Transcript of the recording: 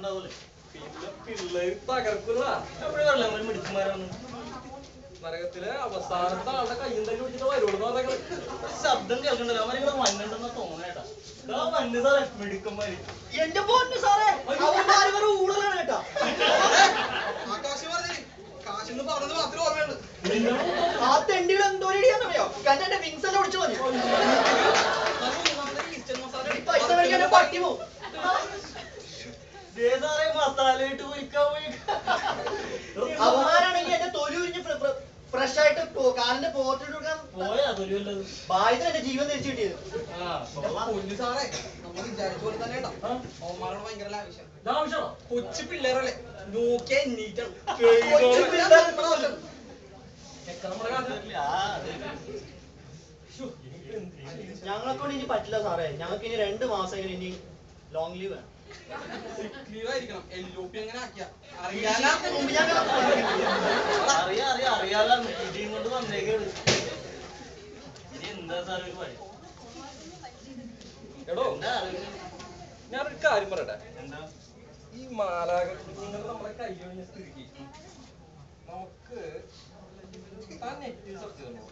ഉണ്ടാവൂലേ? പിന്നെ പിള്ളേര് തകർക്കുന്ന എപ്പോഴും വെള്ളം പോലെ മിടുക്കുമാരാണ്. നരകത്തിലെ അവസാനത്തെ ആളുടെ കയ്യും തല്ലി പിടിച്ചിട്ട് വരുള്ളൂ എന്ന് പറഞ്ഞത്. ശബ്ദം കേൾക്കണ്ടല്ലോ, അവരിങ്ങനെ മഞ്ഞുണ്ടെന്ന് തോന്നണേട്ടാ. ഇതാ മഞ്ഞ് സാറേ, മിടുക്കന്മാര്. എന്റെ പൊന്നു സാറേ, അവന്മാര് ഊളലാണ് കേട്ടാ. കാശെന്ന് പറഞ്ഞത് മാത്രമേ ഓർമ്മയുള്ളൂ. ആ തെണ്ടികൾ എന്തോരിയാന്നറിയോ? കണ്ടെ വിങ്സ് എല്ലാം ഒടിച്ചു മതി. പൈസ മേടിക്കാൻ പട്ടി പോവും. സാറേ മസാല ഇട്ട് പൊരിക്കാൻ പോയി. അവന്മാരാണെങ്കിൽ എന്റെ തൊലി ഉരിഞ്ഞ് ഫ്രഷ് ആയിട്ട് കാലിന്റെ പോർട്ടിട്ട് കൊടുക്കാൻ പോയാ തൊലിയല്ലത്. ഭാഗ്യത്തിന് എന്റെ ജീവൻ തിരിച്ചു കിട്ടിയത്. പൊന്നു സാറേ, നമ്മൾ വിചാരിച്ച പോലെ തന്നെ കേട്ടോ. അവന്മാരോട് ഭയങ്കര ആവശ്യം. ആവശ്യമാണോ? കൊച്ചു പിള്ളേരല്ലേ, നോക്കിയാ എണ്ണീറ്റാണ്. ഞങ്ങളെ കൊണ്ട് ഇനി പറ്റില്ല സാറേ. ഞങ്ങൾക്ക് ഇനി 2 മാസം ഇനി ലോങ് ലീവ് വേണം. ലീവ് ആയിരിക്കണം. LOP എങ്ങനെ ആക്കിയാ അറിയാലോ, ഇടിയും കൊണ്ട് വന്നേക്കാണ്. ഇനി എന്താ സാറേ ഒരു പണി? എടോ, ഞാനൊരു കാര്യം പറയട്ടെ. എന്താ? ഈ മാലാക കുഞ്ഞുങ്ങൾ നമ്മളെ കൈ കഴിഞ്ഞ സ്ഥിതിക്ക് നമുക്ക് താൻ നെറ്റ് സെർച്ച് ചെയ്തോ?